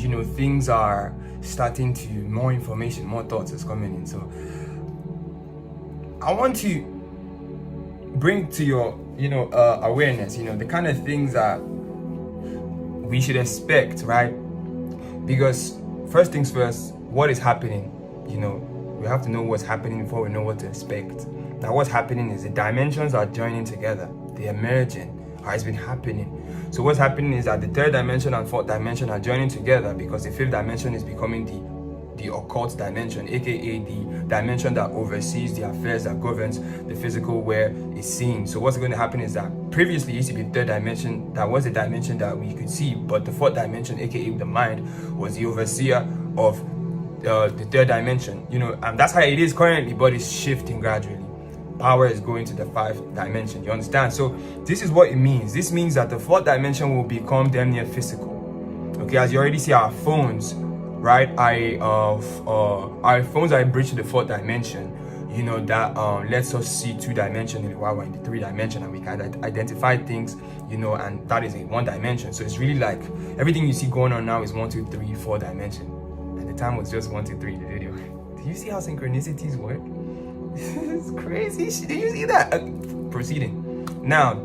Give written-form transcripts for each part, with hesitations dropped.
and things are starting to, more information, more thoughts is coming in. So I want to bring to your awareness the kind of things that we should expect, right? Because first things first, what is happening? We have to know what's happening before we know what to expect. Now what's happening is the dimensions are joining together, they're merging, or it's been happening. So what's happening is that the third dimension and fourth dimension are joining together, because the fifth dimension is becoming the occult dimension, aka the dimension that oversees the affairs that governs the physical where it's seen. So what's going to happen is that previously it used to be the third dimension, that was the dimension that we could see, but the fourth dimension, aka the mind, was the overseer of the third dimension, and that's how it is currently, but it's shifting gradually. Power is going to the fifth dimension, you understand? So this is what it means. This means that the fourth dimension will become damn near physical. Okay, as you already see, our phones, right? Our phones are a bridge to the fourth dimension, that lets us see two-dimensionally while we're in the three dimension, and we can identify things, and that is a one dimension. So it's really like everything you see going on now is 1, 2, 3, 4 dimension. Time was just 1, 2, 3 in the video. Do you see how synchronicities work? It's crazy. Do you see that? Proceeding. Now.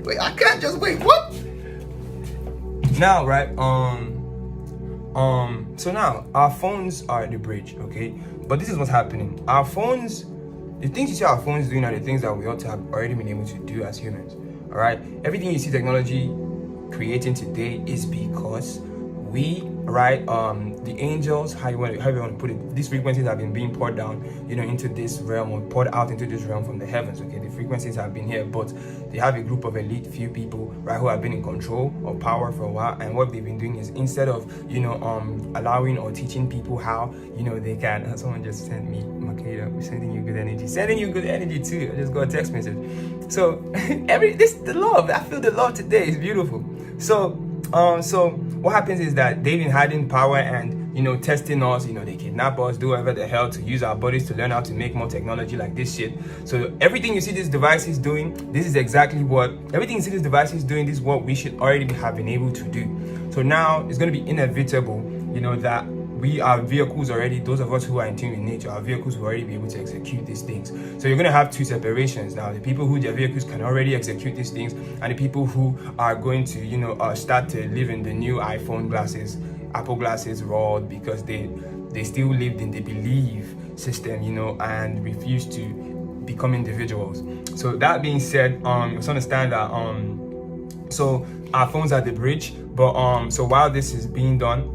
Wait, I can't just wait. What? Now, right? So now our phones are the bridge, okay? But this is what's happening. Our phones, the things you see our phones doing are the things that we ought to have already been able to do as humans. All right? Everything you see technology creating today is because we, right, the angels, how you want to put it, these frequencies have been being poured down, into this realm, or poured out into this realm from the heavens. Okay, the frequencies have been here, but they have a group of elite few people, right, who have been in control of power for a while. And what they've been doing is, instead of allowing or teaching people how they can, someone just sent me, Makeda, we're sending you good energy too. I just got a text message. So the love, I feel the love today is beautiful. So what happens is that they've been hiding power and testing us. They kidnap us, do whatever the hell to use our bodies to learn how to make more technology like this shit. So everything you see this device is doing, this is exactly what everything you see this device is doing. This is what we should already have been able to do. So now it's going to be inevitable, that we are vehicles already. Those of us who are in tune with nature, our vehicles will already be able to execute these things. So you're going to have two separations now: the people who their vehicles can already execute these things, and the people who are going to start to live in the new iPhone glasses, Apple glasses world, because they still lived in the belief system, and refused to become individuals. So that being said, you must understand that so our phones are the bridge, but so while this is being done,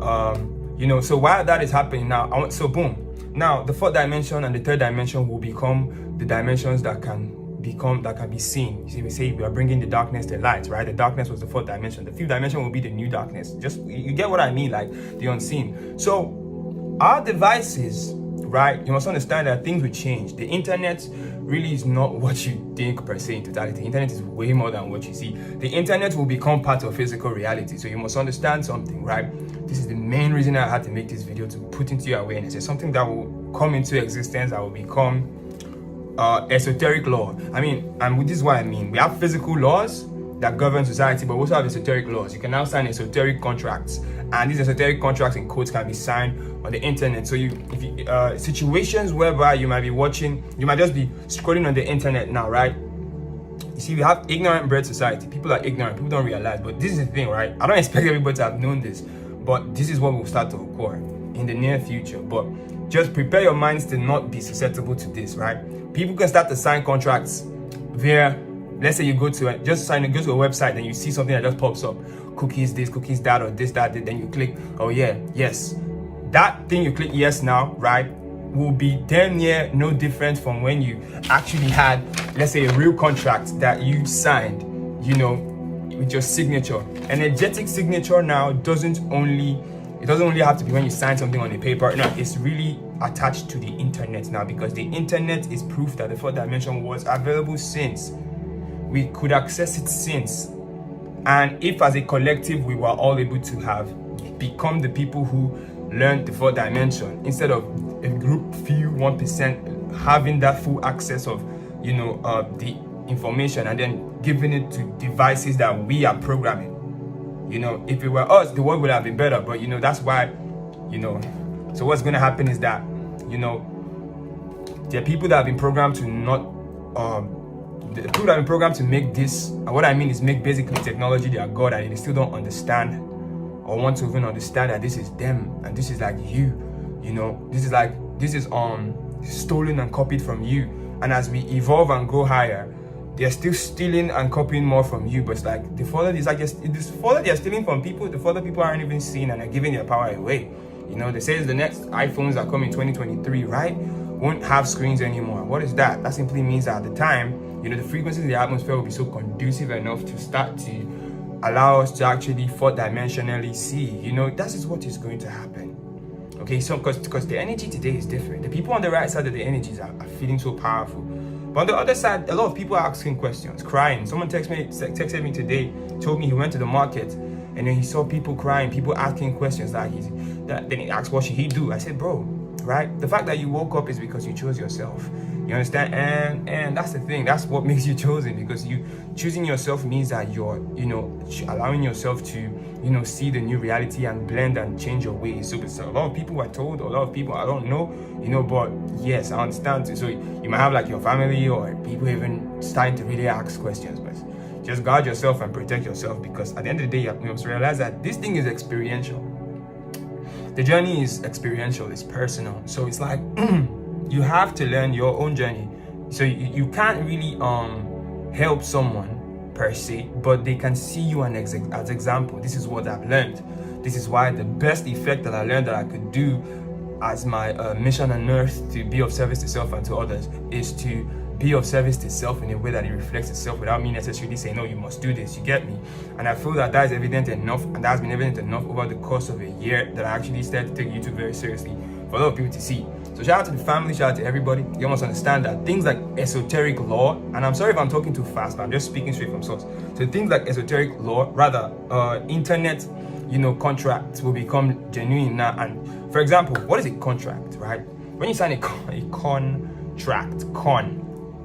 so while that is happening now, boom. Now the fourth dimension and the third dimension will become the dimensions that can be seen. You see, we say we are bringing the darkness to light, right? The darkness was the fourth dimension. The fifth dimension will be the new darkness. Just, you get what I mean, like the unseen. So our devices, right? You must understand that things will change. The internet really is not what you think per se in totality. The internet is way more than what you see. The internet will become part of physical reality. So you must understand something, right? This is the main reason I had to make this video, to put into your awareness. It's something that will come into existence, that will become esoteric law. I mean, and this is what I mean. We have physical laws that govern society, but we also have esoteric laws. You can now sign esoteric contracts, and these esoteric contracts in quotes can be signed on the internet. So if situations whereby you might be watching, you might just be scrolling on the internet now, right? You see, we have ignorant bread society. People are ignorant. People don't realize, but this is the thing, right? I don't expect everybody to have known this, but this is what will start to occur in the near future. But just prepare your minds to not be susceptible to this, right? People can start to sign contracts via, let's say you go to go to a website and you see something that just pops up, cookies this, cookies that, or this, that, then you click, oh yeah, yes. That thing you click yes now, right, will be damn near no different from when you actually had, let's say, a real contract that you signed, with your signature. Energetic signature now doesn't only have to be when you sign something on a paper. No, it's really attached to the internet now, because the internet is proof that the fourth dimension was available since. We could access it since. And if as a collective we were all able to have become the people who learned the fourth dimension, instead of a group few 1% having that full access of the information and then giving it to devices that we are programming. You know, if it were us, the world would have been better. But, you know, that's why, you know, so what's going to happen is that, you know, there are people that have been programmed to not, the people that have been programmed to make this, and what I mean is make basically technology their God, and they still don't understand or want to even understand that this is them and this is like you know, this is stolen and copied from you. And as we evolve and go higher, they're still stealing and copying more from you. But it's like the further they're stealing from people, the further people aren't even seeing and are giving their power away. You know, they say the next iPhones that come in 2023, right, won't have screens anymore. What is that? That simply means that at the time, you know, the frequencies in the atmosphere will be so conducive enough to start to allow us to actually fourth-dimensionally see. You know, that is what is going to happen. Okay, so because the energy today is different. The people on the right side of the energies are feeling so powerful. But on the other side, a lot of people are asking questions, crying. Someone texted me today, told me he went to the market and then he saw people crying, people asking questions then he asked, what should he do? I said, bro, right? The fact that you woke up is because you chose yourself. You understand? And that's the thing. That's what makes you chosen, because you choosing yourself means that you're, you know, allowing yourself to, you know, see the new reality and blend and change your ways. So a lot of people are told, a lot of people I don't know, you know, but yes, I understand. So you might have like your family or people even starting to really ask questions, but just guard yourself and protect yourself, because at the end of the day, you must realize that this thing is experiential. The journey is experiential, it's personal. So it's like you have to learn your own journey. So you can't really help someone per se, but they can see you as example. This is what I've learned. This is why the best effect that I learned that I could do as my mission on earth, to be of service to self and to others, is to be of service to self in a way that it reflects itself without me necessarily saying, no, you must do this, you get me? And I feel that is evident enough, and that has been evident enough over the course of a year that I actually started to take YouTube very seriously for a lot of people to see. So shout out to the family, shout out to everybody. You must understand that things like esoteric law, and I'm sorry if I'm talking too fast, but I'm just speaking straight from source. So things like esoteric law, rather internet, you know, contracts will become genuine now. And for example, what is a contract, right? When you sign a contract,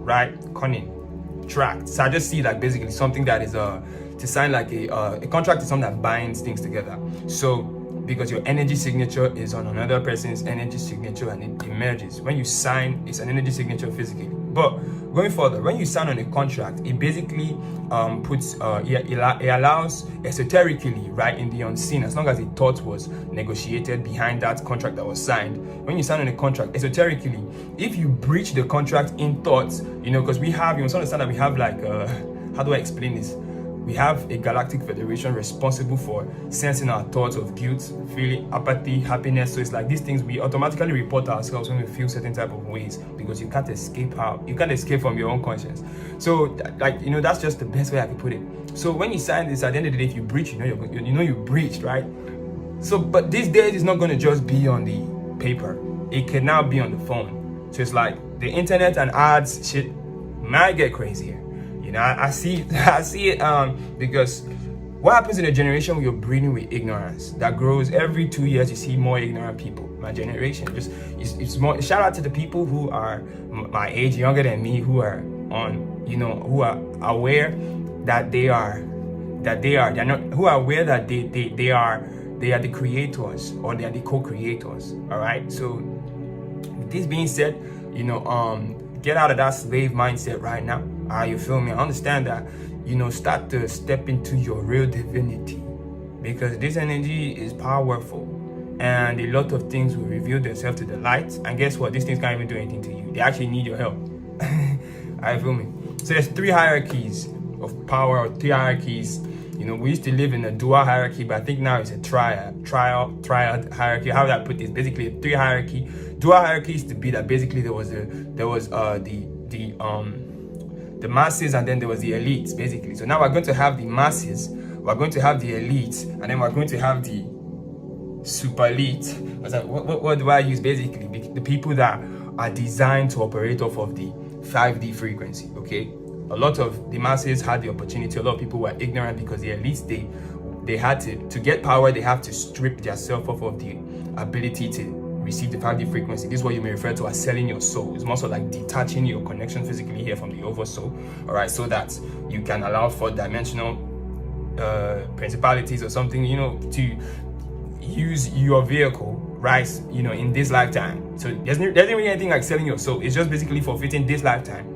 right? Contract. So I just see like basically something that is to sign like a contract is something that binds things together. So because your energy signature is on another person's energy signature and it emerges. When you sign, it's an energy signature physically. But going further, when you sign on a contract, it basically it allows esoterically, right, in the unseen, as long as a thought was negotiated behind that contract that was signed. When you sign on a contract, esoterically, if you breach the contract in thoughts, you know, because you must understand that we have like, how do I explain this? We have a galactic federation responsible for sensing our thoughts of guilt, feeling, apathy, happiness. So it's like these things we automatically report ourselves when we feel certain type of ways, because you can't escape from your own conscience. So like, you know, that's just the best way I could put it. So when you sign this, at the end of the day, if you breach, you breached, right? So, but these days it's not going to just be on the paper. It can now be on the phone. So it's like the internet and ads shit might get crazier. I see it because what happens in a generation where you're breeding with ignorance that grows every 2 years, you see more ignorant people. My generation, it's more. Shout out to the people who are my age, younger than me, who are who are aware that they are the creators, or they are the co-creators. All right. So with this being said, get out of that slave mindset right now. You feel me? I understand that, start to step into your real divinity, because this energy is powerful and a lot of things will reveal themselves to the light. And guess what? These things can't even do anything to you. They actually need your help. You feel me? So there's 3 hierarchies of power, or 3 hierarchies. We used to live in a dual hierarchy, but I think now it's a triad hierarchy. How would I put this? Basically, a 3 hierarchy. Dual hierarchy used to be that basically there was the masses, and then there was the elites, basically. So now we're going to have the masses, we're going to have the elites, and then we're going to have the super elite. What do I use? Basically, the people that are designed to operate off of the 5D frequency, okay? A lot of the masses had the opportunity. A lot of people were ignorant because the elites, they had to get power, they have to strip themselves off of the ability to receive the 5D frequency. This is what you may refer to as selling your soul. It's more so like detaching your connection physically here from the oversoul, all right, so that you can allow for dimensional principalities or something, you know, to use your vehicle, right, you know, in this lifetime. So there's not really anything like selling your soul. It's just basically forfeiting this lifetime,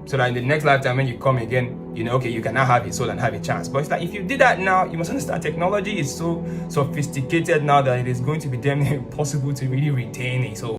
so that in the next lifetime when you come again, you know, okay, you can now have a soul and have a chance. But it's like, if you did that now, you must understand technology is so sophisticated now that it is going to be damn near impossible to really retain a soul.